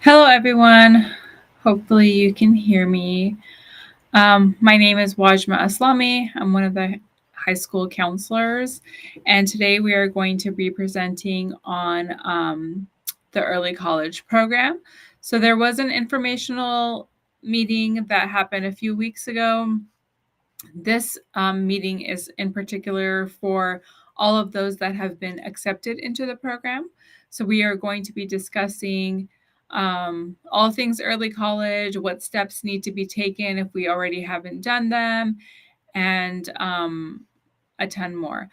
Hello, everyone. Hopefully, you can hear me. My name is Wajma Aslami. I'm one of the high school counselors, and today we are going to be presenting on the early college program. So, there was an informational meeting that happened a few weeks ago. This meeting is in particular for all of those that have been accepted into the program. So we are going to be discussing all things early college, what steps need to be taken if we already haven't done them, and a ton more.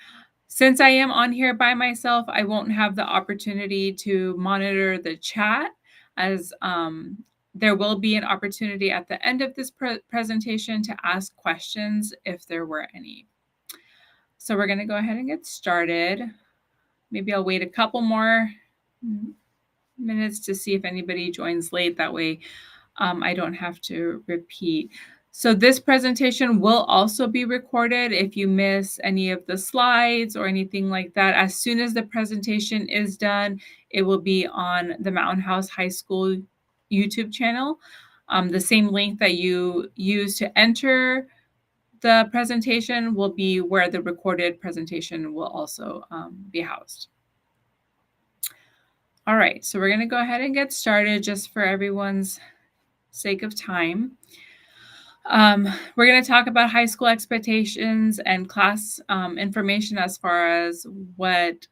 Since I am on here by myself, I won't have the opportunity to monitor the chat as there will be an opportunity at the end of this presentation to ask questions if there were any. So we're going to go ahead and get started. Maybe I'll wait a couple more minutes to see if anybody joins late. That way I don't have to repeat. So this presentation will also be recorded. If you miss any of the slides or anything like that, as soon as the presentation is done, it will be on the Mountain House High School YouTube channel. The same link that you use to enter the presentation will be where the recorded presentation will also be housed. All right, so we're going to go ahead and get started just for everyone's sake of time. We're going to talk about high school expectations and class information as far as what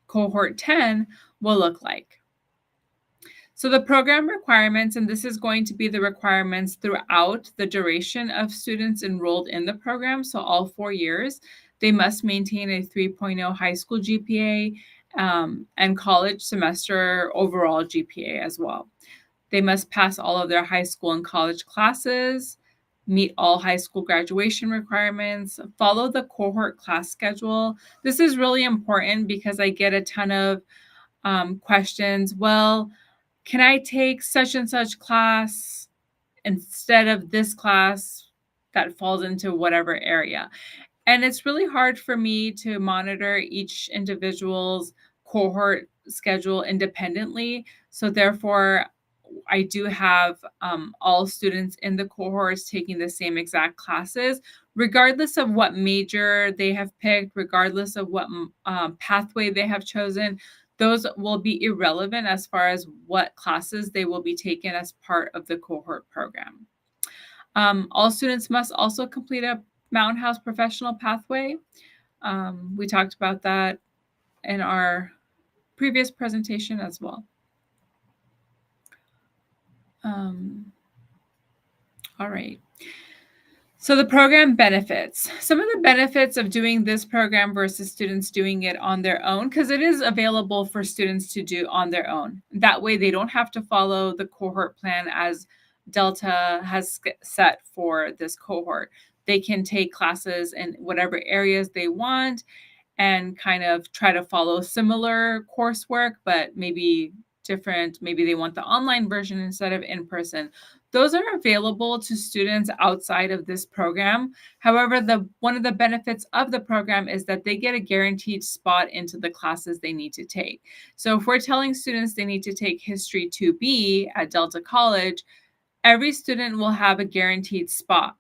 Cohort 10 will look like. So the program requirements, and this is going to be the requirements throughout the duration of students enrolled in the program, so all 4 years, they must maintain a 3.0 high school GPA and college semester overall GPA as well. They must pass all of their high school and college classes, meet all high school graduation requirements, follow the cohort class schedule. This is really important because I get a ton of questions. Well, can I take such and such class instead of this class that falls into whatever area? And it's really hard for me to monitor each individual's cohort schedule independently. So therefore, I do have all students in the cohorts taking the same exact classes, regardless of what major they have picked, regardless of what pathway they have chosen. Those will be irrelevant as far as what classes they will be taken as part of the cohort program. All students must also complete a Mountain House professional pathway. We talked about that in our previous presentation as well. All right. So the program benefits. Some of the benefits of doing this program versus students doing it on their own, because it is available for students to do on their own. That way they don't have to follow the cohort plan as Delta has set for this cohort. They can take classes in whatever areas they want and kind of try to follow similar coursework, but maybe different. Maybe they want the online version instead of in person. Those are available to students outside of this program. However, one of the benefits of the program is that they get a guaranteed spot into the classes they need to take. So if we're telling students they need to take History 2B at Delta College, every student will have a guaranteed spot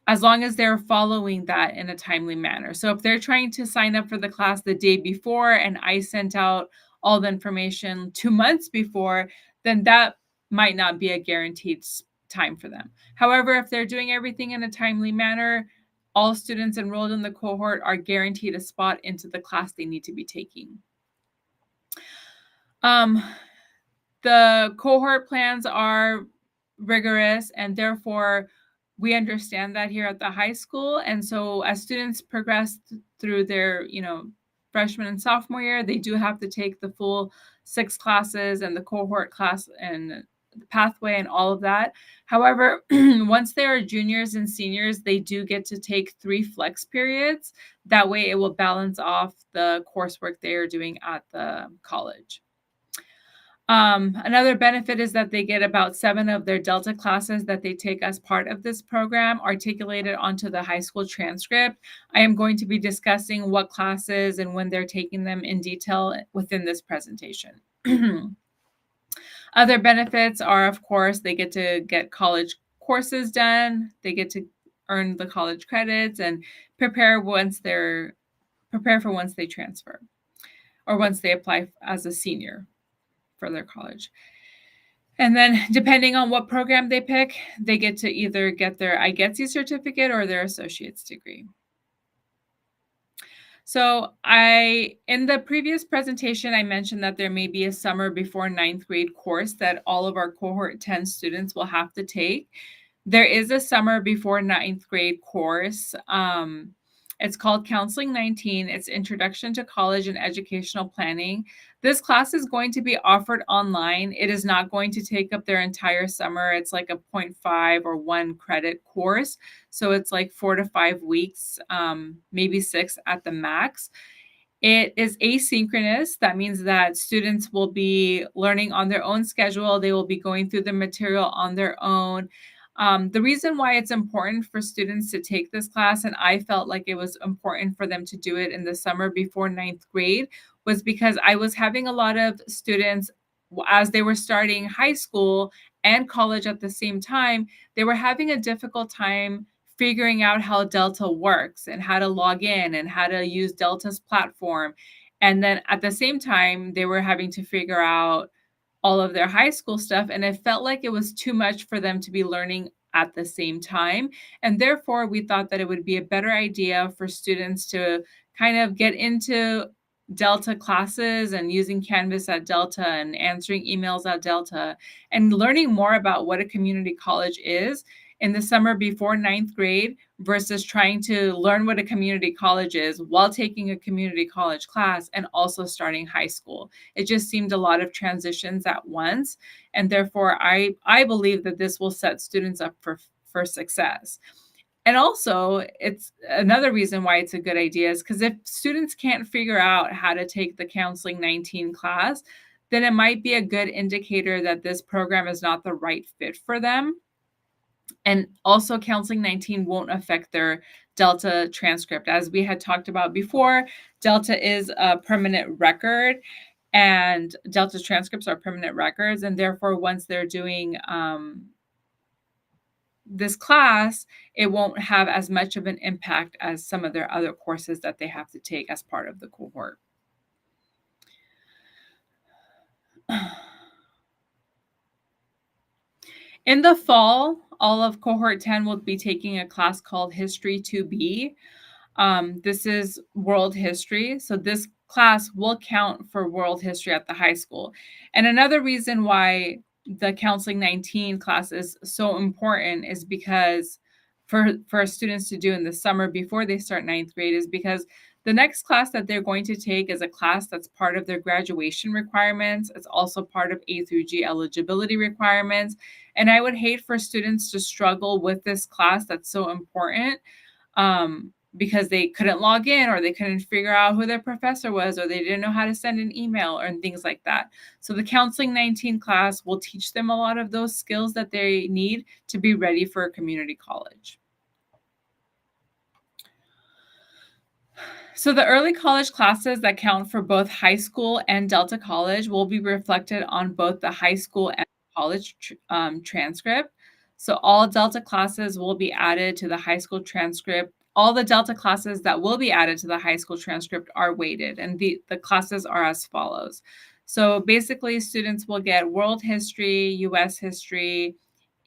as long as they're following that in a timely manner. So if they're trying to sign up for the class the day before and I sent out all the information 2 months before, then that might not be a guaranteed time for them. However, if they're doing everything in a timely manner, all students enrolled in the cohort are guaranteed a spot into the class they need to be taking. The cohort plans are rigorous, and therefore we understand that here at the high school. And so as students progress through their, freshman and sophomore year, they do have to take the full 6 classes and the cohort class and the pathway and all of that. However, once they are juniors and seniors, they do get to take 3 flex periods. That way it will balance off the coursework they are doing at the college. Another benefit is that they get about 7 of their Delta classes that they take as part of this program articulated onto the high school transcript. I am going to be discussing what classes and when they're taking them in detail within this presentation. Other benefits are, of course, they get to get college courses done. They get to earn the college credits and prepare for once they transfer or once they apply as a senior for their college. And then depending on what program they pick, they get to either get their IGETC certificate or their associate's degree. So in the previous presentation, I mentioned that there may be a summer before ninth grade course that all of our cohort 10 students will have to take. There is a summer before ninth grade course. It's called Counseling 19. It's Introduction to College and Educational Planning. This class is going to be offered online. It is not going to take up their entire summer. It's like a 0.5 or 1 credit course. So it's like 4 to 5 weeks, maybe 6 at the max. It is asynchronous. That means that students will be learning on their own schedule. They will be going through the material on their own. The reason why it's important for students to take this class, and I felt like it was important for them to do it in the summer before ninth grade, was because I was having a lot of students, as they were starting high school and college at the same time, they were having a difficult time figuring out how Delta works and how to log in and how to use Delta's platform. And then at the same time, they were having to figure out all of their high school stuff. And it felt like it was too much for them to be learning at the same time. And therefore, we thought that it would be a better idea for students to kind of get into Delta classes and using Canvas at Delta and answering emails at Delta and learning more about what a community college is in the summer before ninth grade versus trying to learn what a community college is while taking a community college class and also starting high school. It just seemed a lot of transitions at once. And therefore, I believe that this will set students up for success. And also, it's another reason why it's a good idea is because if students can't figure out how to take the Counseling 19 class, then it might be a good indicator that this program is not the right fit for them. And also, Counseling 19 won't affect their Delta transcript. As we had talked about before, Delta is a permanent record, and Delta transcripts are permanent records. And therefore, once they're doing this class, it won't have as much of an impact as some of their other courses that they have to take as part of the cohort. In the fall, all of cohort 10 will be taking a class called History 2B. This is world history. So this class will count for world history at the high school. And another reason why the Counseling 19 class is so important is because for students to do in the summer before they start ninth grade is because the next class that they're going to take is a class that's part of their graduation requirements. It's also part of A through G eligibility requirements. And I would hate for students to struggle with this class that's so important because they couldn't log in or they couldn't figure out who their professor was or they didn't know how to send an email or things like that. So the Counseling 19 class will teach them a lot of those skills that they need to be ready for a community college. So the early college classes that count for both high school and Delta College will be reflected on both the high school and college transcript. So all Delta classes will be added to the high school transcript. All the Delta classes that will be added to the high school transcript are weighted, and the classes are as follows. So basically, students will get world history, U.S. history,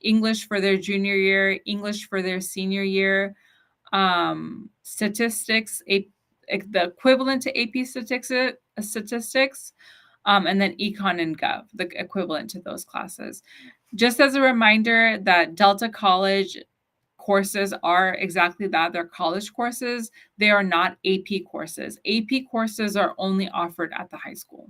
English for their junior year, English for their senior year, statistics, the equivalent to AP statistics, and then Econ and Gov, the equivalent to those classes. Just as a reminder that Delta College courses are exactly that. They're college courses. They are not AP courses. AP courses are only offered at the high school.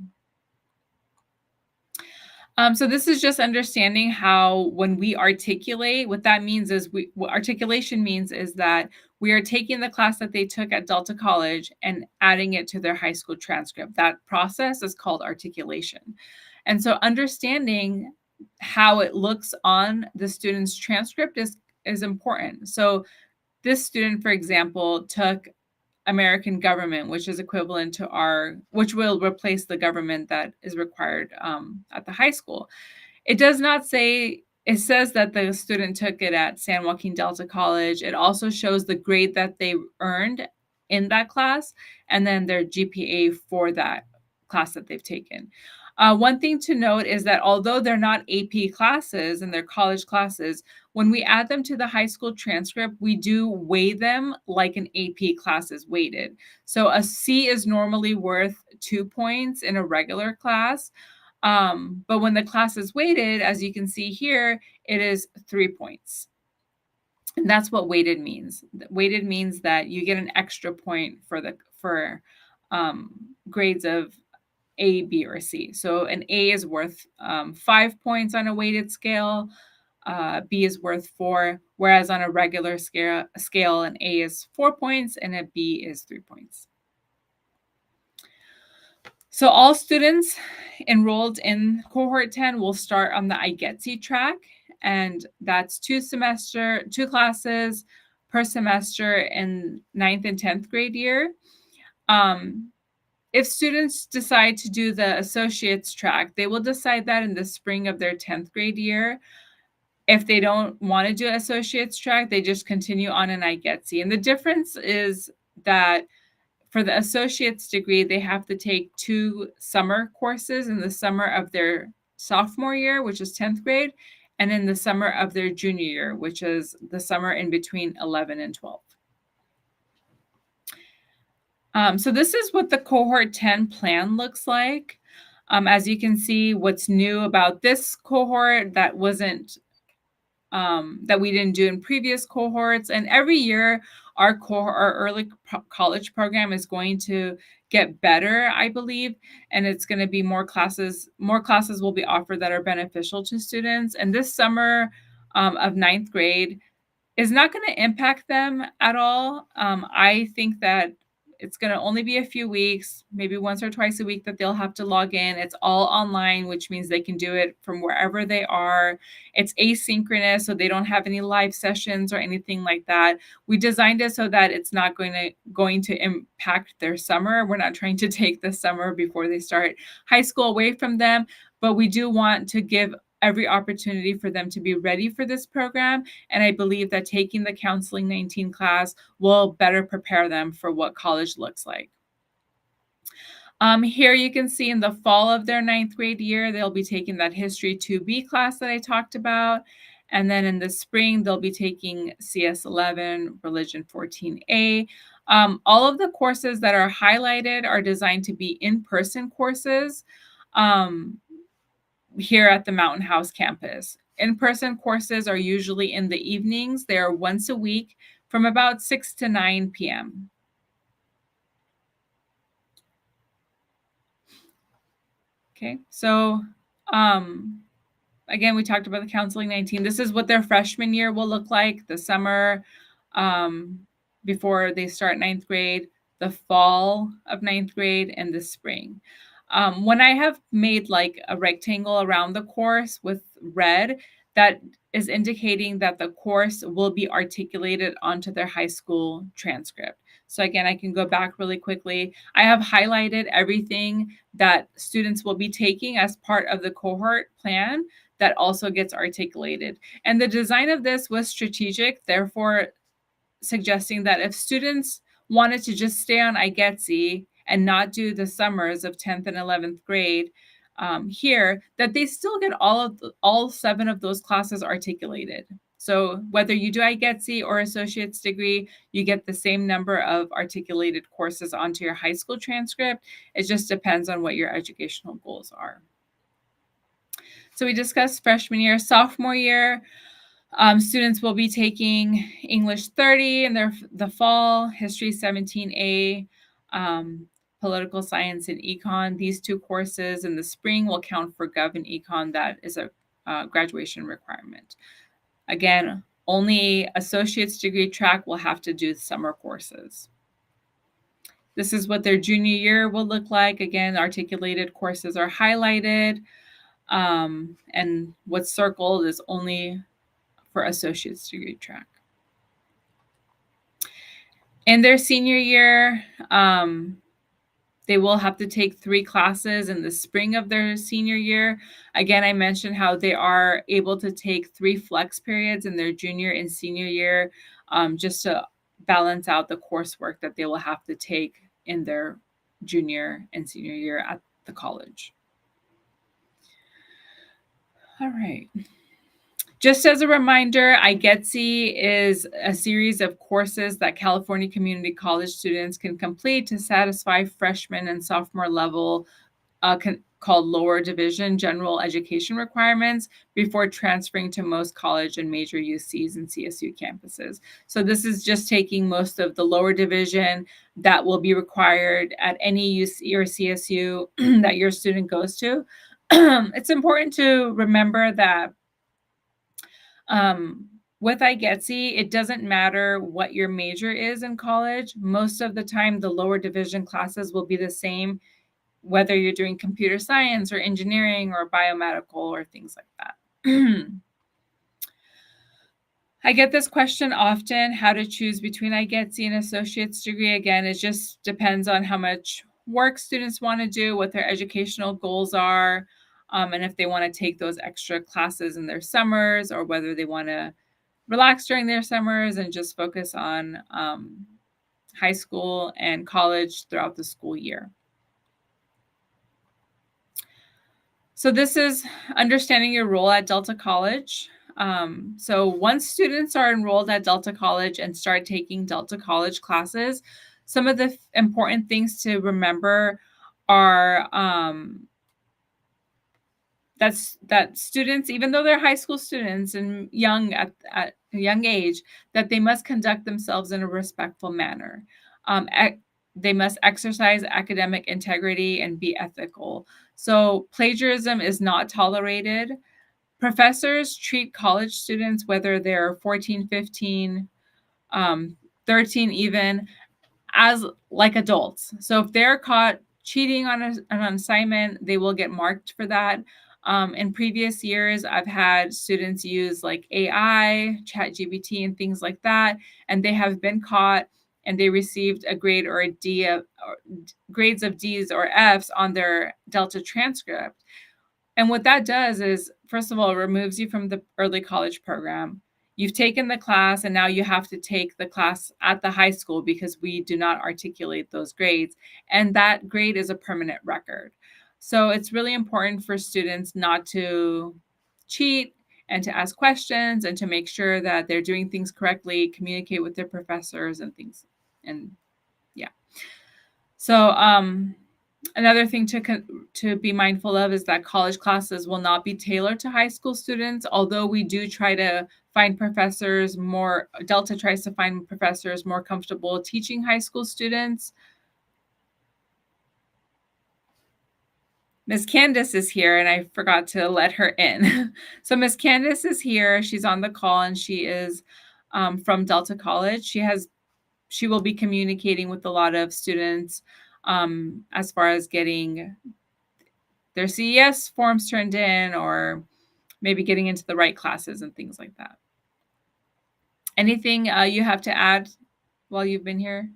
So this is just understanding how when we articulate, what that means is what articulation means is that we are taking the class that they took at Delta College and adding it to their high school transcript. That process is called articulation. And so understanding how it looks on the student's transcript is important. So this student, for example, took American government, which is equivalent to which will replace the government that is required at the high school. It does not say, it says that the student took it at San Joaquin Delta College. It also shows the grade that they earned in that class and then their GPA for that class that they've taken. One thing to note is that although they're not AP classes and they're college classes, when we add them to the high school transcript, we do weigh them like an AP class is weighted. So a C is normally worth 2 points in a regular class. But when the class is weighted, as you can see here, it is 3 points. And that's what weighted means. Weighted means that you get an extra point for grades of A, B, or C. So an A is worth 5 points on a weighted scale. B is worth 4, whereas on a regular scale, an A is 4 points and a B is 3 points. So all students enrolled in Cohort 10 will start on the IGETC track, and that's 2 classes per semester in 9th and 10th grade year. If students decide to do the associates track, they will decide that in the spring of their 10th grade year. If they don't want to do associates track, they just continue on in IGETC. And the difference is that for the associate's degree, they have to take 2 summer courses in the summer of their sophomore year, which is 10th grade, and in the summer of their junior year, which is the summer in between 11 and 12. So this is what the Cohort 10 plan looks like. As you can see, what's new about this cohort that wasn't that we didn't do in previous cohorts. And every year, our early college program is going to get better, I believe, and it's going to be more classes. More classes will be offered that are beneficial to students. And this summer of 9th grade is not going to impact them at all. I think that it's going to only be a few weeks, maybe once or twice a week that they'll have to log in. It's all online, which means they can do it from wherever they are. It's asynchronous, so they don't have any live sessions or anything like that. We designed it so that it's not going to impact their summer. We're not trying to take the summer before they start high school away from them, but we do want to give every opportunity for them to be ready for this program. And I believe that taking the Counseling 19 class will better prepare them for what college looks like. Here you can see in the fall of their 9th grade year, they'll be taking that History 2B class that I talked about. And then in the spring, they'll be taking CS 11, Religion 14A. All of the courses that are highlighted are designed to be in-person courses. Here at the Mountain House campus. In-person courses are usually in the evenings. They are once a week from about 6 to 9 p.m. Okay, so again, we talked about the Counseling 19. This is what their freshman year will look like, the summer before they start 9th grade, the fall of 9th grade, and the spring. When I have made like a rectangle around the course with red, that is indicating that the course will be articulated onto their high school transcript. So again, I can go back really quickly. I have highlighted everything that students will be taking as part of the cohort plan that also gets articulated. And the design of this was strategic, therefore suggesting that if students wanted to just stay on IGETC and not do the summers of 10th and 11th grade here, that they still get all 7 of those classes articulated. So whether you do IGETC or associate's degree, you get the same number of articulated courses onto your high school transcript. It just depends on what your educational goals are. So we discussed freshman year, sophomore year. Students will be taking English 30 in the fall, History 17A, Political Science and Econ. These 2 courses in the spring will count for Gov and Econ. That is a graduation requirement. Again, only associate's degree track will have to do summer courses. This is what their junior year will look like. Again, articulated courses are highlighted, and what's circled is only for associate's degree track. In their senior year, They will have to take 3 classes in the spring of their senior year. Again, I mentioned how they are able to take 3 flex periods in their junior and senior year, just to balance out the coursework that they will have to take in their junior and senior year at the college. All right. Just as a reminder, iGETC is a series of courses that California community college students can complete to satisfy freshman and sophomore level called lower division general education requirements before transferring to most college and major UCs and CSU campuses. So this is just taking most of the lower division that will be required at any UC or CSU that your student goes to. It's important to remember that with iGETC, it doesn't matter what your major is in college. Most of the time, the lower division classes will be the same, whether you're doing computer science or engineering or biomedical or things like that. I get this question often, how to choose between iGETC and associate's degree. Again, it just depends on how much work students want to do, what their educational goals are, and if they want to take those extra classes in their summers or whether they want to relax during their summers and just focus on high school and college throughout the school year. So this is understanding your role at Delta College. So once students are enrolled at Delta College and start taking Delta College classes, some of the important things to remember are that students, even though they're high school students and young at a young age, that they must conduct themselves in a respectful manner. They must exercise academic integrity and be ethical. So plagiarism is not tolerated. Professors treat college students, whether they're 14, 15, 13 even, as like adults. So if they're caught cheating on an assignment, they will get marked for that. In previous years, I've had students use like AI, ChatGPT, and things like that, and they have been caught and they received a grade or a D, or grades of D's or F's on their Delta transcript. And what that does is, first of all, it removes you from the early college program. You've taken the class, and now you have to take the class at the high school because we do not articulate those grades. And that grade is a permanent record. So it's really important for students not to cheat and to ask questions and to make sure that they're doing things correctly, communicate with their professors and things. And yeah. So another thing to be mindful of is that college classes will not be tailored to high school students, although we do try to find professors more, Delta tries to find professors more comfortable teaching high school students. Miss Candace is here, and I forgot to let her in. So Miss Candace is here. She's on the call, and she is from Delta College. She will be communicating with a lot of students as far as getting their CES forms turned in or maybe getting into the right classes and things like that. Anything you have to add while you've been here?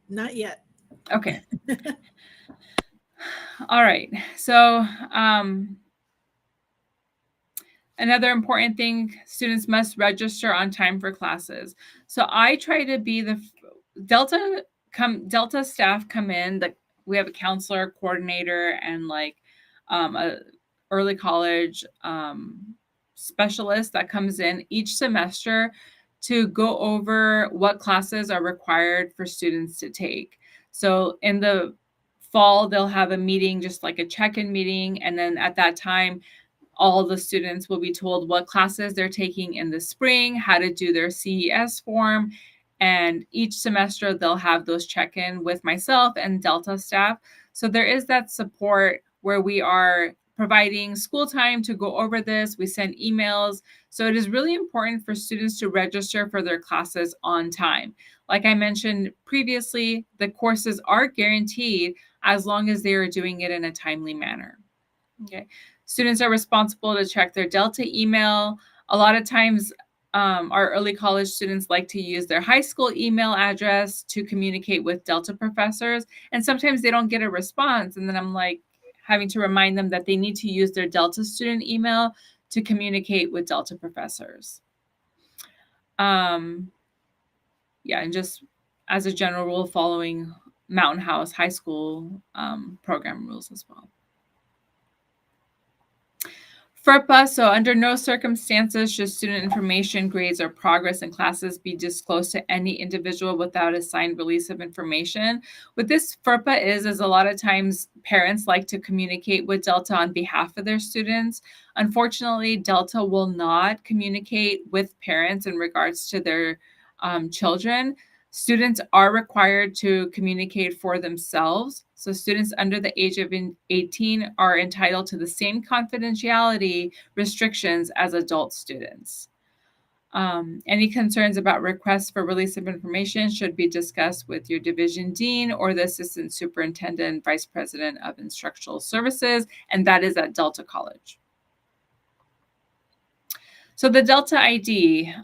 Not yet. Okay. All right. So another important thing, students must register on time for classes. So I try to be the Delta staff come in. We have a counselor, coordinator, and like a early college specialist that comes in each semester to go over what classes are required for students to take. So in the fall, they'll have a meeting, just like a check-in meeting. And then at that time, all the students will be told what classes they're taking in the spring, how to do their CES form. And each semester, they'll have those check-in with myself and Delta staff. So there is that support where we are providing school time to go over this. We send emails. So it is really important for students to register for their classes on time. Like I mentioned previously, the courses are guaranteed as long as they are doing it in a timely manner. Okay. Students are responsible to check their Delta email. A lot of times our early college students like to use their high school email address to communicate with Delta professors. And sometimes they don't get a response. And then I'm like having to remind them that they need to use their Delta student email to communicate with Delta professors. And just as a general rule, following Mountain House High School program rules as well. FERPA, so under no circumstances should student information, grades, or progress in classes be disclosed to any individual without a signed release of information. What this FERPA is a lot of times parents like to communicate with Delta on behalf of their students. Unfortunately, Delta will not communicate with parents in regards to their children. Students are required to communicate for themselves. So students under the age of 18 are entitled to the same confidentiality restrictions as adult students. Any concerns about requests for release of information should be discussed with your division dean or the assistant superintendent, vice president of instructional services, and that is at Delta College. So the Delta ID.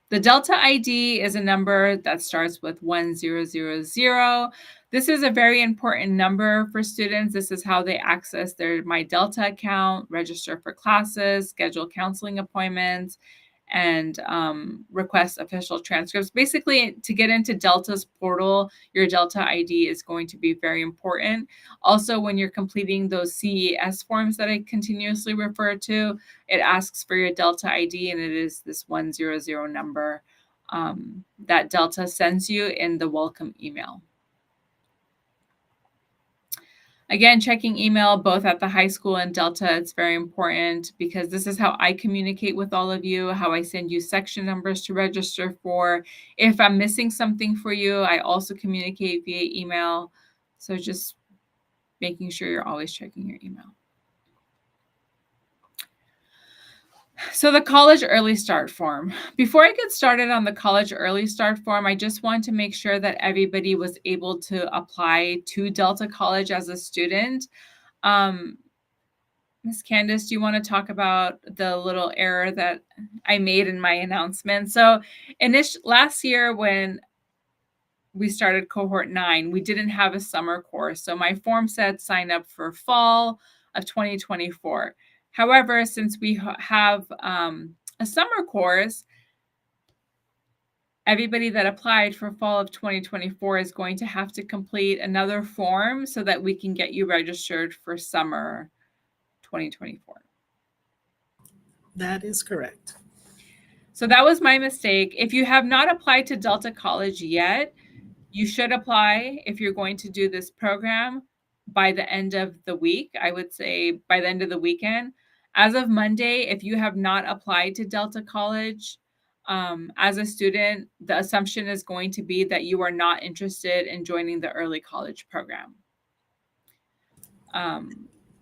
The Delta ID is a number that starts with 1000. This is a very important number for students. This is how they access their My Delta account, register for classes, schedule counseling appointments, and request official transcripts. Basically, to get into Delta's portal, your Delta ID is going to be very important. Also, when you're completing those CES forms that I continuously refer to, it asks for your Delta ID, and it is this 100 number that Delta sends you in the welcome email. Again, checking email both at the high school and Delta, it's very important because this is how I communicate with all of you, how I send you section numbers to register for. If I'm missing something for you, I also communicate via email. So just making sure you're always checking your email. So the college early start form. Before I get started on the college early start form, I just want to make sure that everybody was able to apply to Delta College as a student. Ms. Candace, do you want to talk about the little error that I made in my announcement? So last year when we started cohort 9, we didn't have a summer course. So my form said sign up for fall of 2024. However, since we have a summer course, everybody that applied for fall of 2024 is going to have to complete another form so that we can get you registered for summer 2024. That is correct. So that was my mistake. If you have not applied to Delta College yet, you should apply if you're going to do this program by the end of the week. I would say by the end of the weekend. As of Monday, if you have not applied to Delta College as a student, the assumption is going to be that you are not interested in joining the early college program. And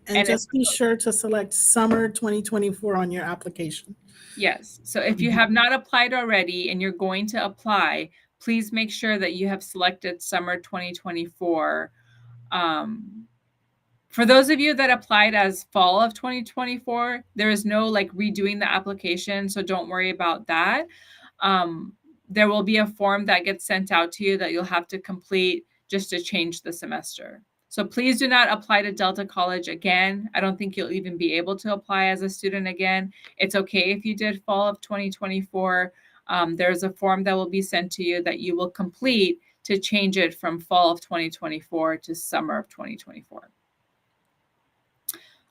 just be sure to select summer 2024 on your application. Yes. So if you have not applied already and you're going to apply, please make sure that you have selected summer 2024. For those of you that applied as fall of 2024, there is no redoing the application, so don't worry about that. There will be a form that gets sent out to you that you'll have to complete just to change the semester. So please do not apply to Delta College again. I don't think you'll even be able to apply as a student again. It's okay if you did fall of 2024. There's a form that will be sent to you that you will complete to change it from fall of 2024 to summer of 2024.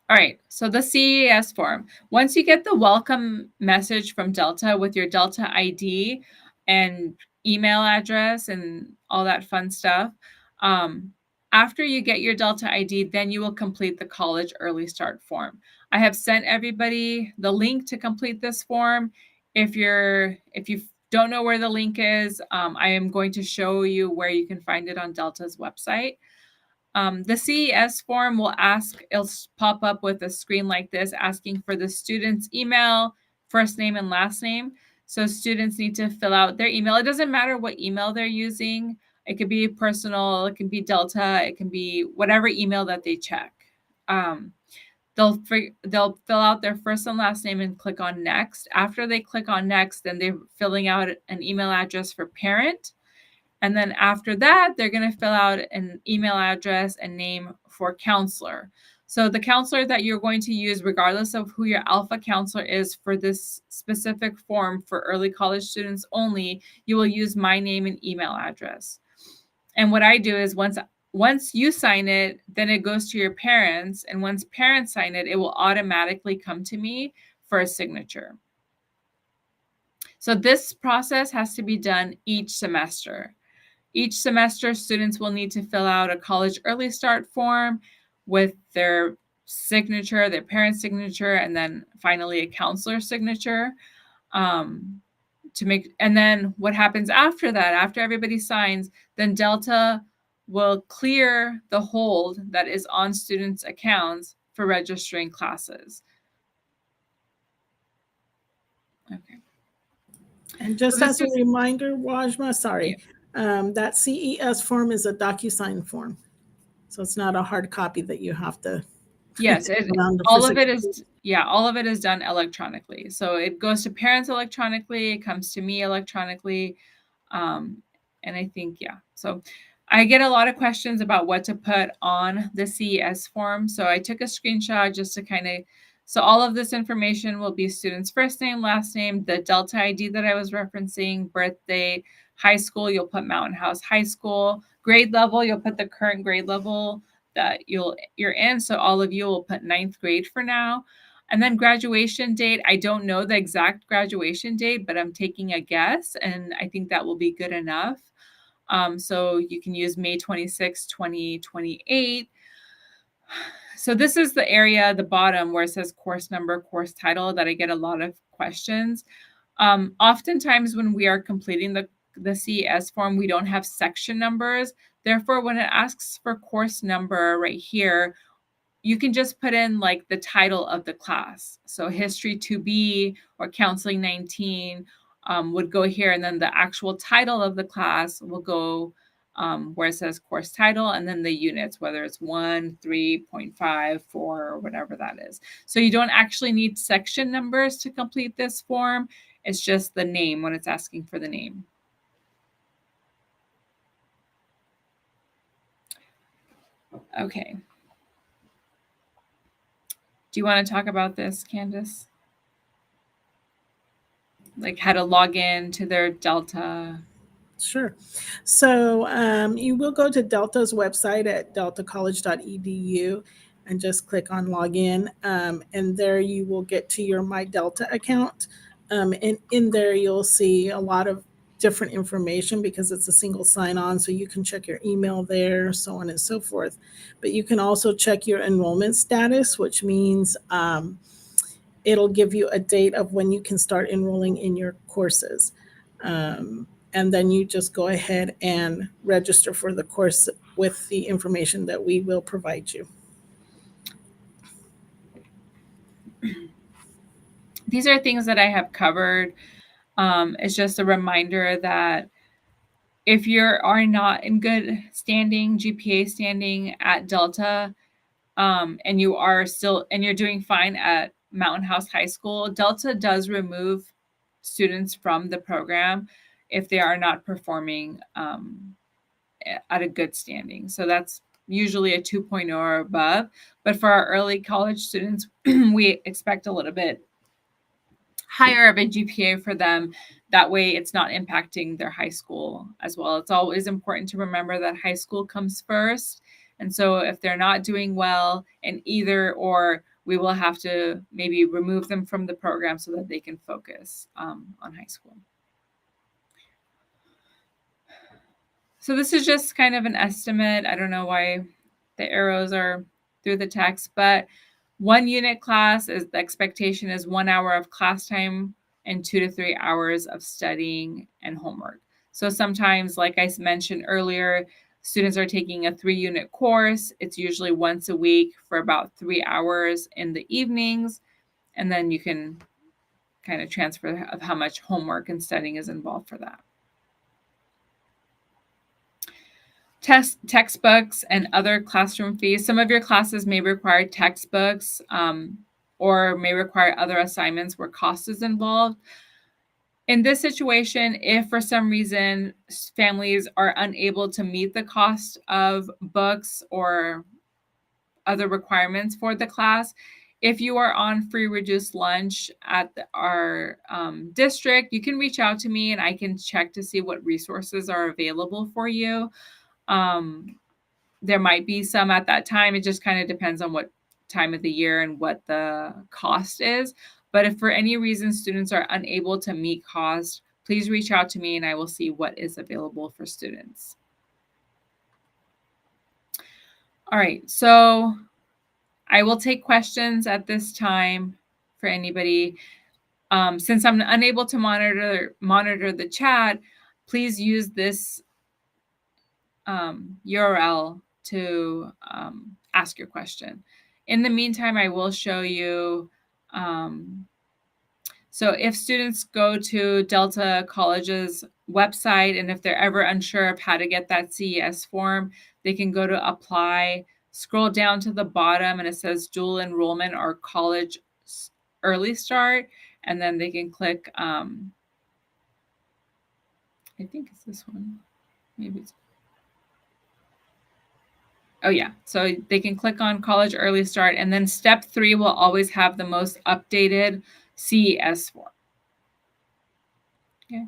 All right, so the CES form. Once you get the welcome message from Delta with your Delta ID and email address and all that fun stuff, after you get your Delta ID, then you will complete the college early start form. I have sent everybody the link to complete this form. If you don't know where the link is, I am going to show you where you can find it on Delta's website. The CES form it'll pop up with a screen like this asking for the student's email, first name and last name. So students need to fill out their email. It doesn't matter what email they're using. It could be personal, it can be Delta, it can be whatever email that they check. they'll fill out their first and last name and click on next. After they click on next, then they're filling out an email address for parent. And then after that, they're going to fill out an email address and name for counselor. So the counselor that you're going to use, regardless of who your alpha counselor is for this specific form for early college students only, you will use my name and email address. And what I do is once you sign it, then it goes to your parents. And once parents sign it, it will automatically come to me for a signature. So this process has to be done each semester. Each semester, students will need to fill out a college early start form with their signature, their parent's signature, and then finally a counselor signature. And then what happens after that, after everybody signs, then Delta will clear the hold that is on students' accounts for registering classes. Okay. And just as a reminder, Wajma, sorry, that CES form is a DocuSign form. So it's not a hard copy that you have to. Yes, all of it is done electronically. So it goes to parents electronically, it comes to me electronically. And I think, so I get a lot of questions about what to put on the CES form. So I took a screenshot just to so all of this information will be student's first name, last name, the Delta ID that I was referencing, birthday, high school, you'll put Mountain House High School, grade level, you'll put the current grade level that you're in. So all of you will put 9th grade for now. And then graduation date, I don't know the exact graduation date, but I'm taking a guess, and I think that will be good enough. So you can use May 26, 2028. So this is the area, the bottom, where it says course number, course title, that I get a lot of questions. Oftentimes when we are completing the CES form, we don't have section numbers. Therefore, when it asks for course number right here, you can just put in like the title of the class. So History 2B or Counseling 19 would go here, and then the actual title of the class will go where it says course title, and then the units, whether it's 1, 3.5, 4, or whatever that is. So you don't actually need section numbers to complete this form. It's just the name when it's asking for the name. Okay. Do you want to talk about this, Candace? Like how to log in to their Delta? Sure. So you will go to Delta's website at deltacollege.edu and just click on login. And there you will get to your My Delta account. And in there, you'll see a lot of different information because it's a single sign-on. So you can check your email there, so on and so forth. But you can also check your enrollment status, which means it'll give you a date of when you can start enrolling in your courses. And then you just go ahead and register for the course with the information that we will provide you. These are things that I have covered. It's just a reminder that if you are not in good standing, GPA standing at Delta, and you're doing fine at Mountain House High School, Delta does remove students from the program if they are not performing at a good standing. So that's usually a 2.0 or above. But for our early college students, we expect a little bit higher of a GPA for them. That way it's not impacting their high school as well. It's always important to remember that high school comes first. And so if they're not doing well in either or, we will have to maybe remove them from the program so that they can focus on high school. So this is just kind of an estimate. I don't know why the arrows are through the text, but 1 unit class is the expectation is 1 hour of class time and 2 to 3 hours of studying and homework. So sometimes, like I mentioned earlier, students are taking a 3-unit course. It's usually once a week for about 3 hours in the evenings. And then you can kind of transfer of how much homework and studying is involved for that. Textbooks and other classroom fees. Some of your classes may require textbooks or may require other assignments where cost is involved. In this situation, if for some reason families are unable to meet the cost of books or other requirements for the class, if you are on free reduced lunch at our district, you can reach out to me and I can check to see what resources are available for you. There might be some at that time. It just kind of depends on what time of the year and what the cost is. But if for any reason students are unable to meet cost, please reach out to me and I will see what is available for students. All right, so I will take questions at this time for anybody. Since I'm unable to monitor the chat, please use this URL to ask your question. In the meantime, I will show you. So if students go to Delta College's website and if they're ever unsure of how to get that CES form, they can go to apply, scroll down to the bottom, and it says dual enrollment or college early start, and then they can click, I think it's this one, maybe it's, oh yeah, so they can click on college early start, and then step 3 will always have the most updated CES form. Okay.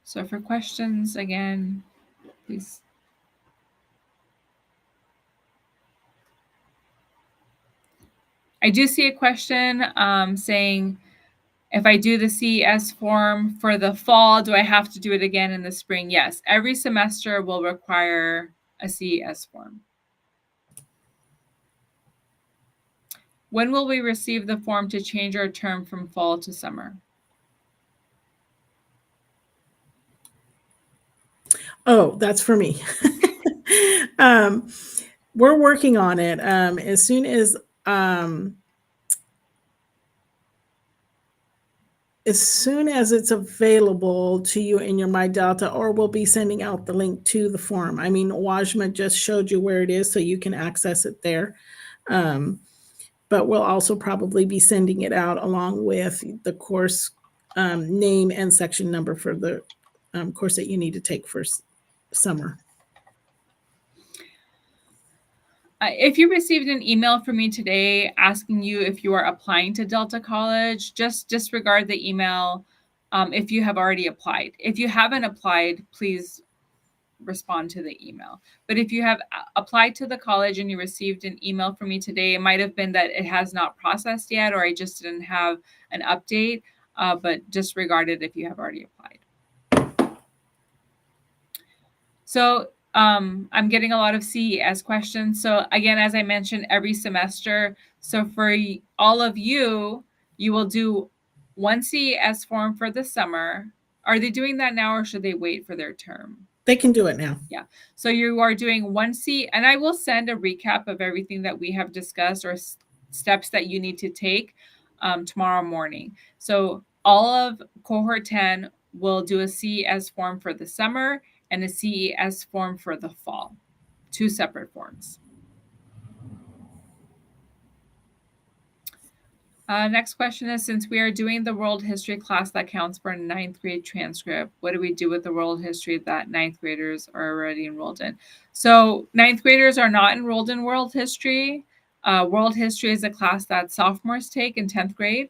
So for questions, again, please. I do see a question saying, if I do the CES form for the fall, do I have to do it again in the spring? Yes, every semester will require a CES form. When will we receive the form to change our term from fall to summer? Oh, that's for me. We're working on it. As soon as it's available to you in your My Delta, or we'll be sending out the link to the form. I mean, Wajma just showed you where it is, so you can access it there. But we'll also probably be sending it out along with the course name and section number for the course that you need to take for summer. If you received an email from me today asking you if you are applying to Delta College, just disregard the email if you have already applied. If you haven't applied, please respond to the email. But if you have applied to the college and you received an email from me today, it might have been that it has not processed yet, or I just didn't have an update, but disregard it if you have already applied. So I'm getting a lot of CES questions. So again, as I mentioned, every semester. So for all of you, you will do one CES form for the summer. Are they doing that now or should they wait for their term? They can do it now. Yeah. So you are doing one C, and I will send a recap of everything that we have discussed or steps that you need to take tomorrow morning. So all of cohort 10 will do a CES form for the summer and a CES form for the fall, 2 separate forms. Next question is, since we are doing the world history class that counts for a 9th grade transcript, what do we do with the world history that 9th graders are already enrolled in? So 9th graders are not enrolled in world history. World history is a class that sophomores take in 10th grade.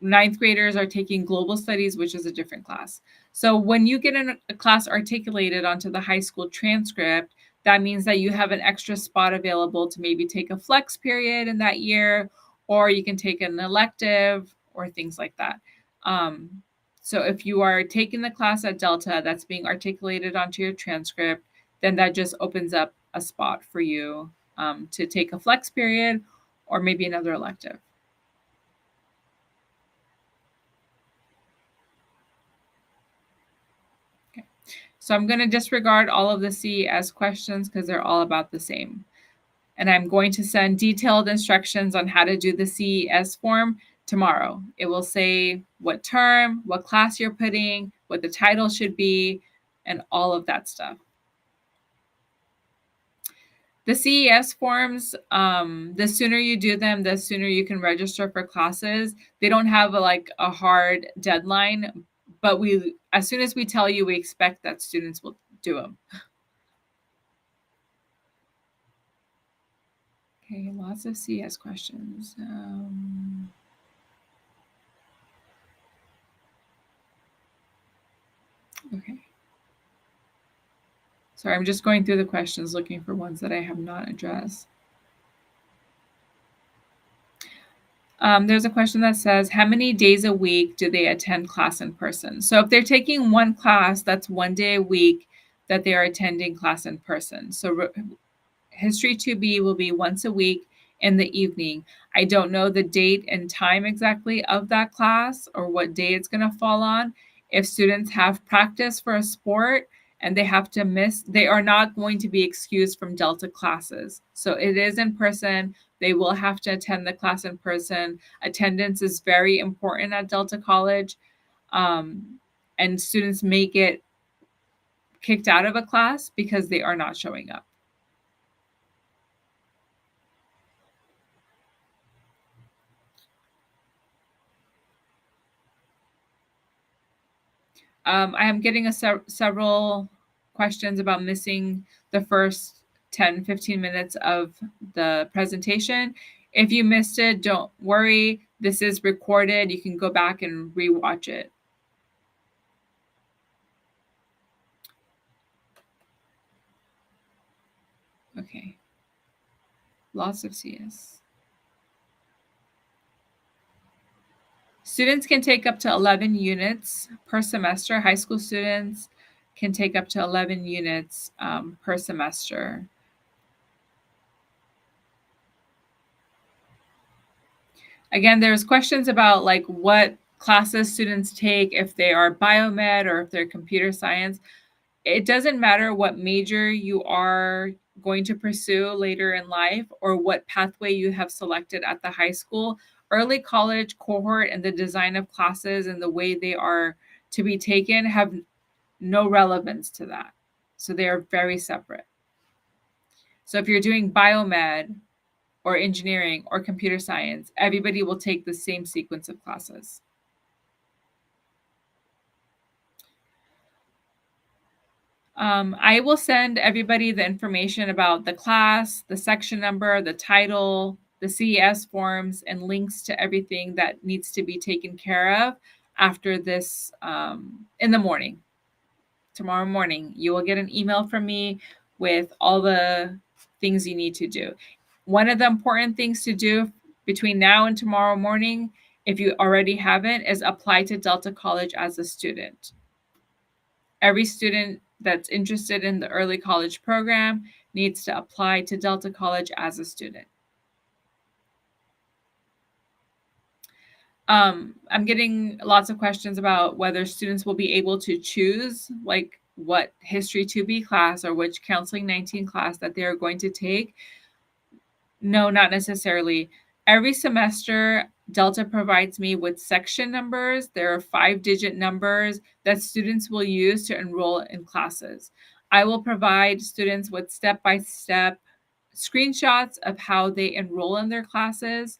9th graders are taking global studies, which is a different class. So when you get a class articulated onto the high school transcript, that means that you have an extra spot available to maybe take a flex period in that year, or you can take an elective or things like that. So if you are taking the class at Delta that's being articulated onto your transcript, then that just opens up a spot for you to take a flex period or maybe another elective. So I'm going to disregard all of the CES questions because they're all about the same. And I'm going to send detailed instructions on how to do the CES form tomorrow. It will say what term, what class you're putting, what the title should be, and all of that stuff. The CES forms, the sooner you do them, the sooner you can register for classes. They don't have a hard deadline, but as soon as we tell you, we expect that students will do them. Okay, lots of CS questions. Okay. Sorry, I'm just going through the questions, looking for ones that I have not addressed. There's a question that says, how many days a week do they attend class in person? So if they're taking one class, that's 1 day a week that they are attending class in person. So History 2B will be once a week in the evening. I don't know the date and time exactly of that class or what day it's going to fall on. If students have practice for a sport and they have to miss, they are not going to be excused from Delta classes. So it is in person. They will have to attend the class in person. Attendance is very important at Delta College. And students may get kicked out of a class because they are not showing up. I am getting several questions about missing the first 10, 15 minutes of the presentation. If you missed it, don't worry. This is recorded. You can go back and rewatch it. Okay. Lots of CS. Students can take up to 11 units per semester. High school students can take up to 11 units per semester. Again, there's questions about what classes students take if they are biomed or if they're computer science. It doesn't matter what major you are going to pursue later in life or what pathway you have selected at the high school. Early college, cohort, and the design of classes and the way they are to be taken have no relevance to that. So they are very separate. So if you're doing biomed or engineering or computer science, everybody will take the same sequence of classes. I will send everybody the information about the class, the section number, the title, the CES forms, and links to everything that needs to be taken care of after this in the morning. Tomorrow morning, you will get an email from me with all the things you need to do. One of the important things to do between now and tomorrow morning, if you already haven't, is apply to Delta College as a student. Every student that's interested in the early college program needs to apply to Delta College as a student. I'm getting lots of questions about whether students will be able to choose what History 2B class or which Counseling 19 class that they are going to take. No, not necessarily. Every semester, Delta provides me with section numbers. There are 5-digit numbers that students will use to enroll in classes. I will provide students with step-by-step screenshots of how they enroll in their classes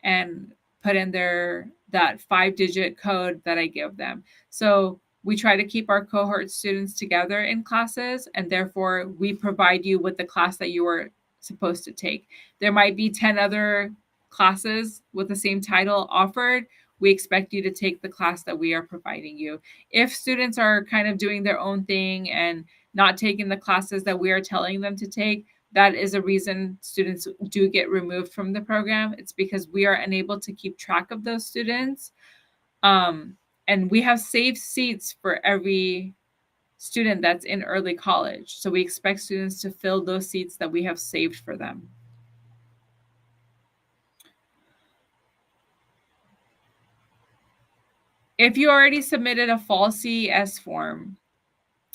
and put in that 5-digit code that I give them. So we try to keep our cohort students together in classes, and therefore we provide you with the class that you are supposed to take. There might be 10 other classes with the same title offered. We expect you to take the class that we are providing you. If students are kind of doing their own thing and not taking the classes that we are telling them to take, that is a reason students do get removed from the program. It's because we are unable to keep track of those students. And we have saved seats for every student that's in early college. So we expect students to fill those seats that we have saved for them. If you already submitted a fall CES form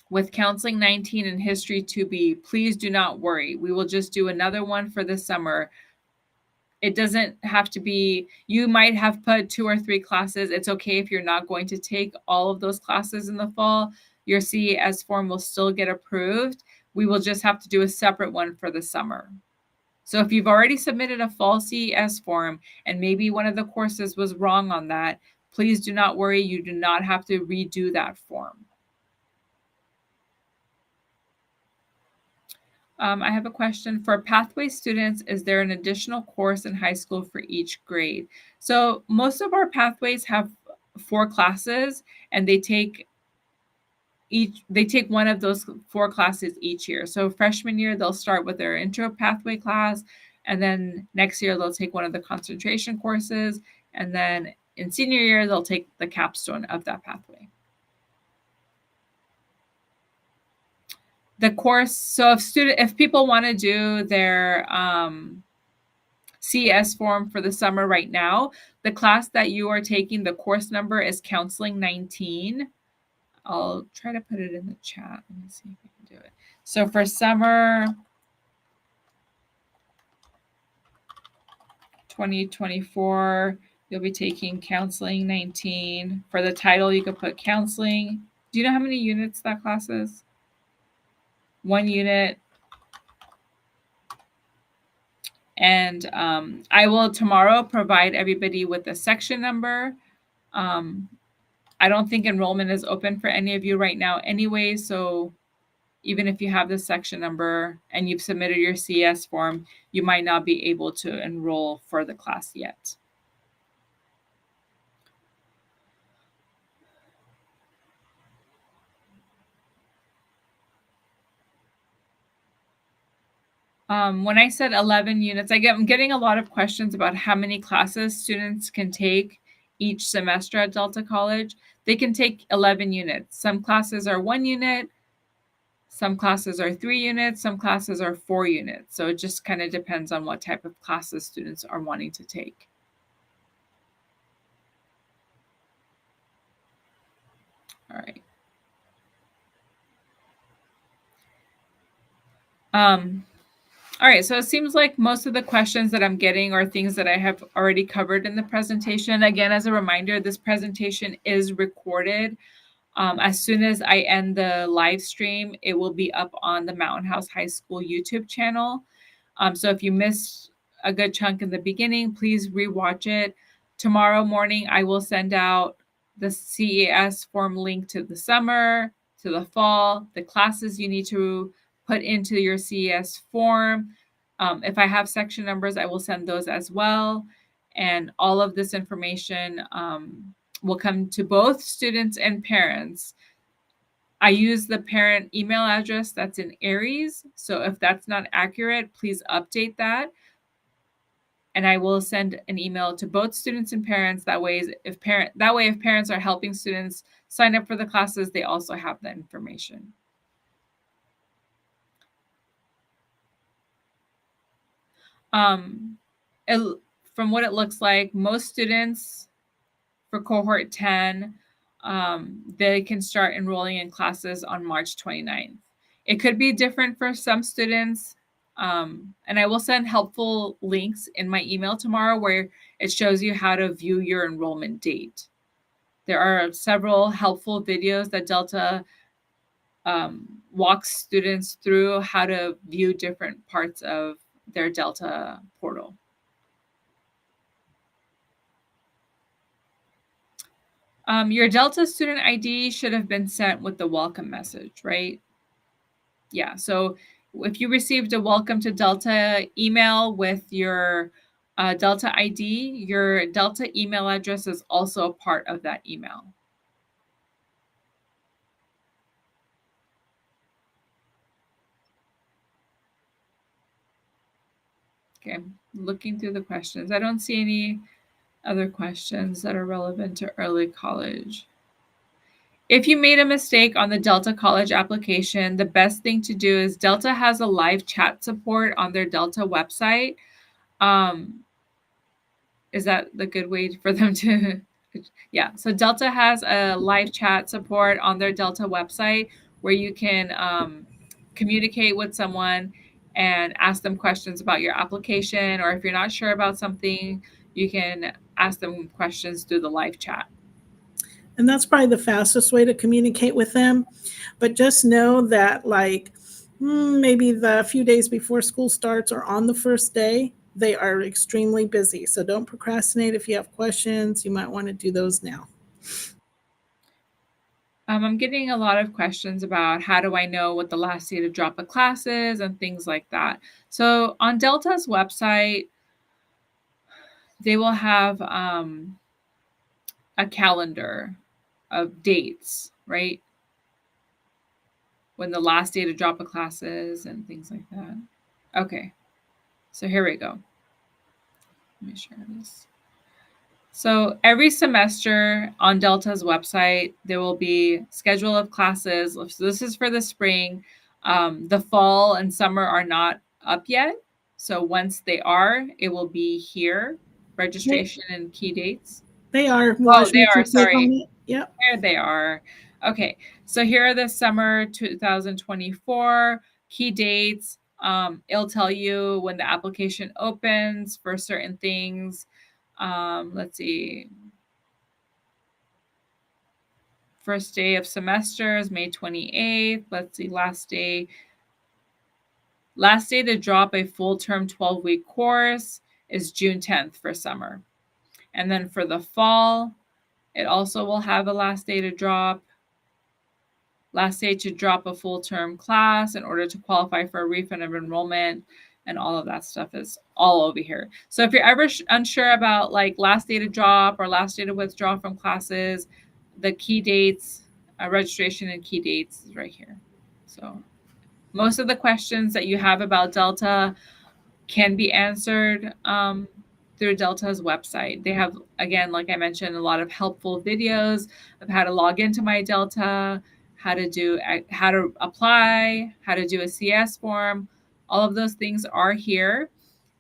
with Counseling 19 and History 2B, please do not worry. We will just do another one for the summer. It doesn't have to be, you might have put 2 or 3 classes. It's okay if you're not going to take all of those classes in the fall. Your CES form will still get approved. We will just have to do a separate one for the summer. So if you've already submitted a fall CES form and maybe one of the courses was wrong on that, please do not worry. You do not have to redo that form. I have a question for pathway students. Is there an additional course in high school for each grade? So most of our pathways have 4 classes, and they take one of those 4 classes each year. So freshman year, they'll start with their intro pathway class, and then next year they'll take one of the concentration courses, and then in senior year they'll take the capstone of that pathway. The course, so if people want to do their CS form for the summer right now, the class that you are taking, the course number is Counseling 19. I'll try to put it in the chat. Let me see if I can do it. So for summer 2024, you'll be taking Counseling 19. For the title, you could put Counseling. Do you know how many units that class is? 1 unit. And I will tomorrow provide everybody with a section number. I don't think enrollment is open for any of you right now anyway, so even if you have the section number and you've submitted your CS form, you might not be able to enroll for the class yet. When I said 11 units, I'm getting a lot of questions about how many classes students can take each semester at Delta College. They can take 11 units. Some classes are 1 unit, some classes are 3 units, some classes are 4 units. So it just kind of depends on what type of classes students are wanting to take. All right. All right, so it seems like most of the questions that I'm getting are things that I have already covered in the presentation. Again, as a reminder, this presentation is recorded. As soon as I end the live stream, it will be up on the Mountain House High School YouTube channel. So if you missed a good chunk in the beginning, please rewatch it. Tomorrow morning, I will send out the CES form link to the summer, to the fall, the classes you need to put into your CES form. If I have section numbers, I will send those as well. And all of this information will come to both students and parents. I use the parent email address that's in Aries. So if that's not accurate, please update that. And I will send an email to both students and parents. That way, if parents are helping students sign up for the classes, they also have that information. From what it looks like, most students for cohort 10, they can start enrolling in classes on March 29th. It could be different for some students. And I will send helpful links in my email tomorrow where it shows you how to view your enrollment date. There are several helpful videos that Delta walks students through how to view different parts of their Delta portal. Your Delta student ID should have been sent with the welcome message, right? Yeah, so if you received a welcome to Delta email with your Delta ID, your Delta email address is also a part of that email. Okay, looking through the questions. I don't see any other questions that are relevant to early college. If you made a mistake on the Delta College application, the best thing to do is Delta has a live chat support on their Delta website. Is that the good way for them to? Yeah, so Delta has a live chat support on their Delta website where you can communicate with someone. and ask them questions about your application, or if you're not sure about something, you can ask them questions through the live chat. And that's probably the fastest way to communicate with them. But just know that, like, maybe the few days before school starts or on the first day, they are extremely busy. So don't procrastinate. If you have questions, you might want to do those now. I'm getting a lot of questions about how do I know what the last day to drop a class is and things like that. So on Delta's website, they will have a calendar of dates, right? When the last day to drop a class is and things like that. Okay, so here we go. Let me share this. So every semester on Delta's website, there will be schedule of classes. So this is for the spring. The fall and summer are not up yet. So once they are, it will be here, They, registration and key dates. they are. Oh, Watch they me are. click Sorry. on it. Yep. There they are. Okay. So here are the summer 2024 key dates. It'll tell you when the application opens for certain things. Let's see. First day of semester is May 28th. Let's see, last day to drop a full term 12-week course is June 10th for summer. And then for the fall, it also will have a last day to drop. Last day to drop a full term class in order to qualify for a refund of enrollment, and all of that stuff is all over here. So if you're ever unsure about like last day to drop or last day to withdraw from classes, the key dates, registration and key dates is right here. So most of the questions that you have about Delta can be answered through Delta's website. They have, again, like I mentioned, a lot of helpful videos of how to log into My Delta, how to apply, how to do a CS form. All of those things are here.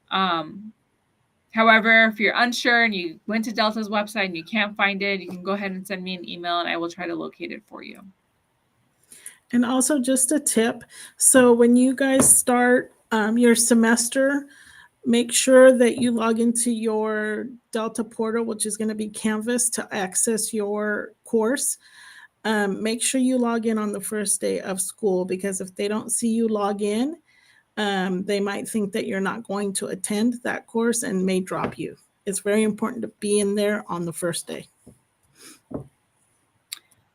However, if you're unsure and you went to Delta's website and you can't find it, you can go ahead and send me an email and I will try to locate it for you. And also, just a tip. So when you guys start your semester, make sure that you log into your Delta portal, which is going to be Canvas, to access your course. Make sure you log in on the first day of school, because if they don't see you log in, they might think that you're not going to attend that course and may drop you. It's very important to be in there on the first day.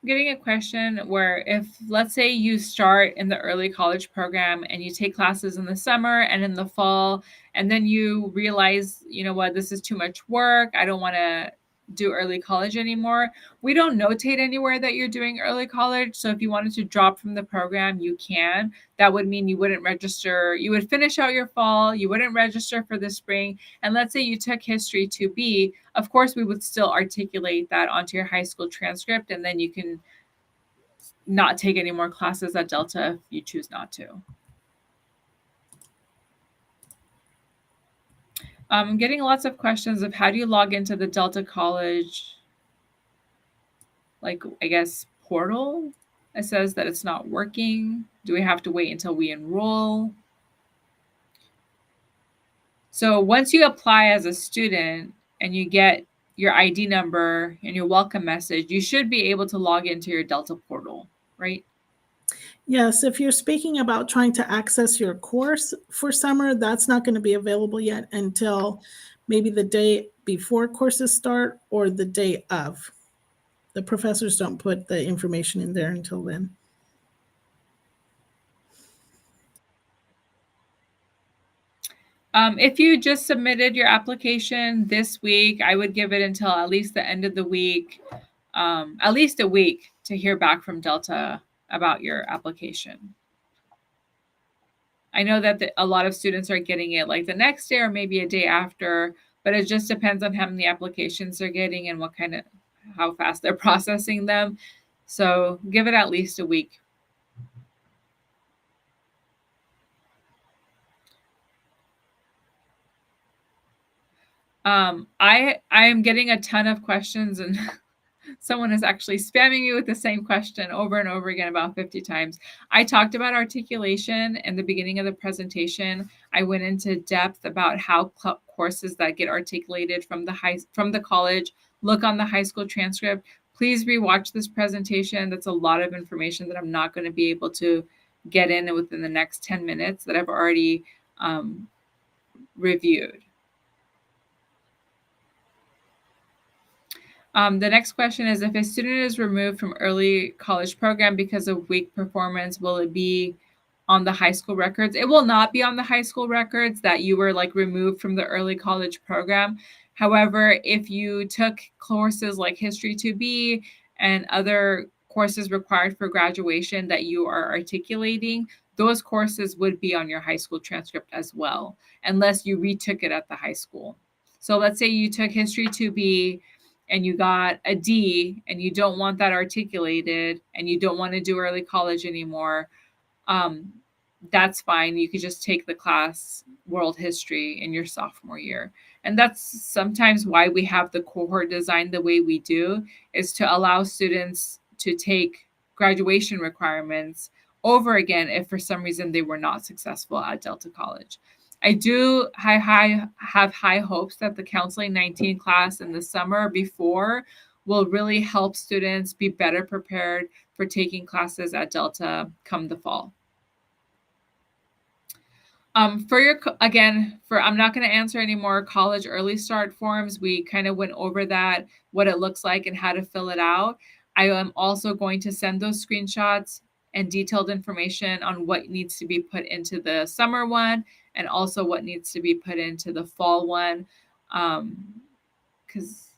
Getting a question where if, let's say, you start in the early college program and you take classes in the summer and in the fall, and then you realize, you know what, this is too much work. I don't want to do early college anymore. We don't notate anywhere that you're doing early college. So if you wanted to drop from the program, you can. That would mean you wouldn't register. You would finish out your fall. You wouldn't register for the spring. And let's say you took history 2B, of course, we would still articulate that onto your high school transcript, and then you can not take any more classes at Delta if you choose not to. I'm getting lots of questions of how do you log into the Delta College, like, I guess, portal? It says that it's not working. Do we have to wait until we enroll? So once you apply as a student and you get your ID number and your welcome message, you should be able to log into your Delta portal, right? Yes, if you're speaking about trying to access your course for summer, that's not going to be available yet until maybe the day before courses start or the day of. The professors don't put the information in there until then. If you just submitted your application this week, I would give it until at least the end of the week, at least a week to hear back from Delta about your application. I know that a lot of students are getting it like the next day or maybe a day after, but it just depends on how many applications they're getting and how fast they're processing them. So give it at least a week. I am getting a ton of questions and Someone is actually spamming me with the same question over and over again about 50 times. I talked about articulation in the beginning of the presentation. I went into depth about how courses that get articulated from the college look on the high school transcript. Please rewatch this presentation. That's a lot of information that I'm not going to be able to get in within the next 10 minutes that I've already reviewed. The next question is, if a student is removed from early college program because of weak performance, will it be on the high school records? It will not be on the high school records that you were like removed from the early college program. However, if you took courses like History 2B and other courses required for graduation that you are articulating, those courses would be on your high school transcript as well, unless you retook it at the high school. So let's say you took History 2B and you got a D and you don't want that articulated and you don't want to do early college anymore, that's fine. You could just take the class World History in your sophomore year. And that's sometimes why we have the cohort designed the way we do, is to allow students to take graduation requirements over again if for some reason they were not successful at Delta College. I do have high hopes that the Counseling 19 class in the summer before will really help students be better prepared for taking classes at Delta come the fall. I'm not going to answer any more college early start forms. We kind of went over that, what it looks like and how to fill it out. I am also going to send those screenshots and detailed information on what needs to be put into the summer one and also what needs to be put into the fall one. Because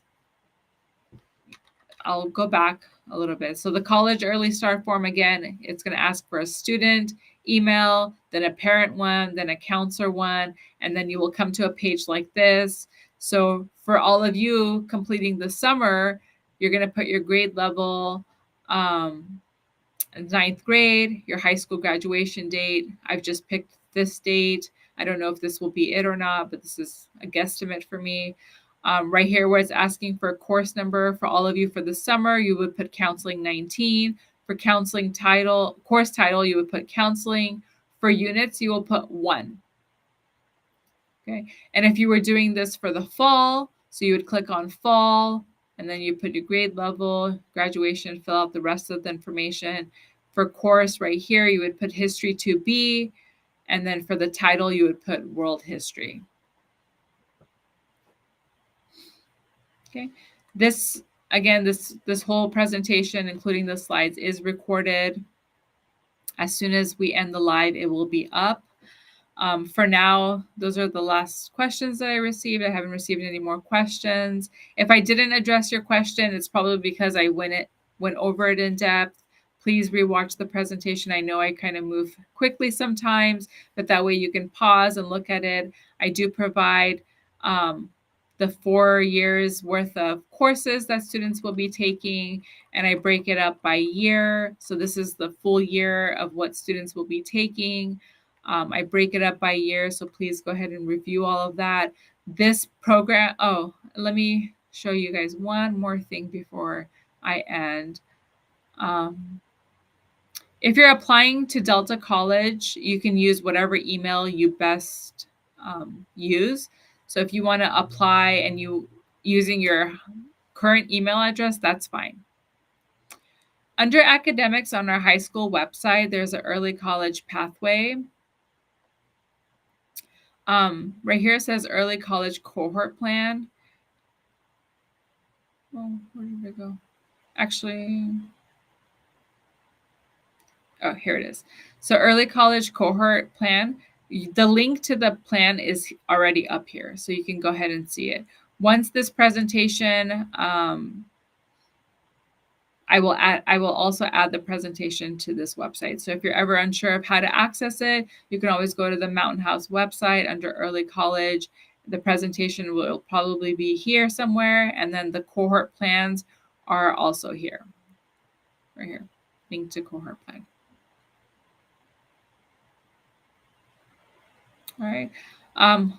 I'll go back a little bit. So the college early start form, again, it's going to ask for a student email, then a parent one, then a counselor one, and then you will come to a page like this. So for all of you completing the summer, you're going to put your grade level, ninth grade, your high school graduation date. I've just picked this date. I don't know if this will be it or not, but this is a guesstimate for me. Right here where it's asking for a course number for all of you for the summer, you would put Counseling 19. For counseling title, course title, you would put counseling. For units, you will put 1. Okay. And if you were doing this for the fall, so you would click on fall, and then you put your grade level, graduation, fill out the rest of the information. For course right here, you would put History 2B, and then for the title, you would put World History. Okay. This whole presentation, including the slides, is recorded. As soon as we end the live, it will be up. For now, those are the last questions that I received. I haven't received any more questions. If I didn't address your question, it's probably because I went over it in depth. Please rewatch the presentation. I know I kind of move quickly sometimes, but that way you can pause and look at it. I do provide the 4 years worth of courses that students will be taking, and I break it up by year. So this is the full year of what students will be taking. I break it up by year, so please go ahead and review all of that. This program, let me show you guys one more thing before I end. If you're applying to Delta College, you can use whatever email you best use. So if you want to apply and using your current email address, that's fine. Under academics on our high school website, there's an early college pathway. Right here it says early college cohort plan. Oh, where did it go? Actually, oh, here it is. So early college cohort plan. The link to the plan is already up here, so you can go ahead and see it. Once this presentation, I will also add the presentation to this website. So if you're ever unsure of how to access it, you can always go to the Mountain House website under early college. The presentation will probably be here somewhere, and then the cohort plans are also here, right here, link to cohort plan. All right.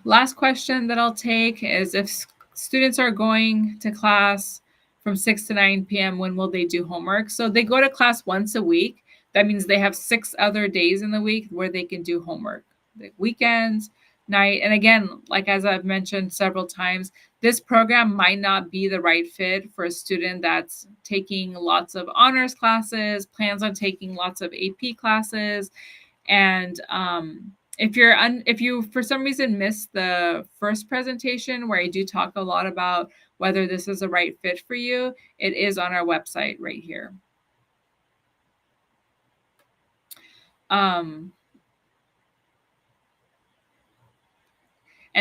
Last question that I'll take is, if students are going to class from 6 to 9 p.m., when will they do homework? So they go to class once a week. That means they have 6 other days in the week where they can do homework. The weekends, night. And again, like as I've mentioned several times, this program might not be the right fit for a student that's taking lots of honors classes, plans on taking lots of AP classes. And if you for some reason missed the first presentation where I do talk a lot about whether this is a right fit for you, it is on our website right here. And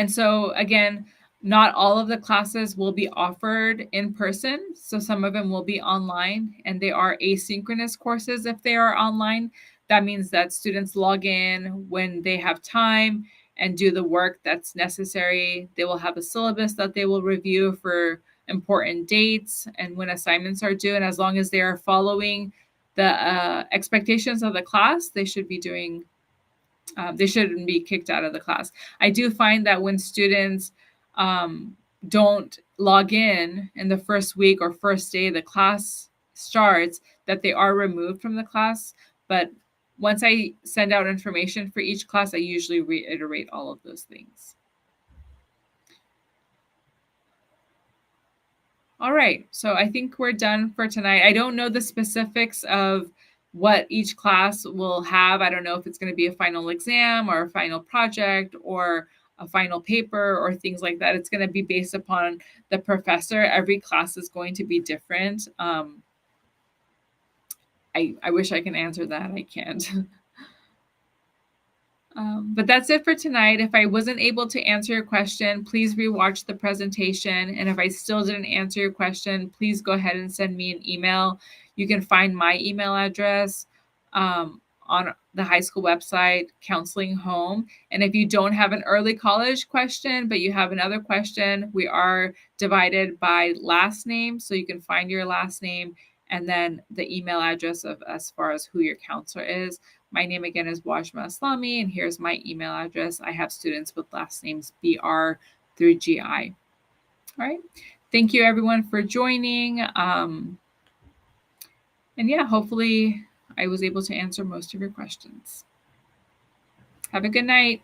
so again, not all of the classes will be offered in person. So some of them will be online, and they are asynchronous courses if they are online. That means that students log in when they have time and do the work that's necessary. They will have a syllabus that they will review for important dates and when assignments are due. And as long as they are following the expectations of the class, they should be doing they shouldn't be kicked out of the class. I do find that when students don't log in the first week or first day the class starts, that they are removed from the class. But once I send out information for each class, I usually reiterate all of those things. All right, so I think we're done for tonight. I don't know the specifics of what each class will have. I don't know if it's going to be a final exam or a final project or a final paper or things like that. It's going to be based upon the professor. Every class is going to be different. I wish I can answer that. I can't. But that's it for tonight. If I wasn't able to answer your question, please rewatch the presentation. And if I still didn't answer your question, please go ahead and send me an email. You can find my email address on the high school website, Counseling Home. And if you don't have an early college question, but you have another question, we are divided by last name. So you can find your last name and then the email address of as far as who your counselor is. My name again is Wajma Aslami, and here's my email address. I have students with last names BR through GI. All right. Thank you, everyone, for joining. And yeah, hopefully I was able to answer most of your questions. Have a good night.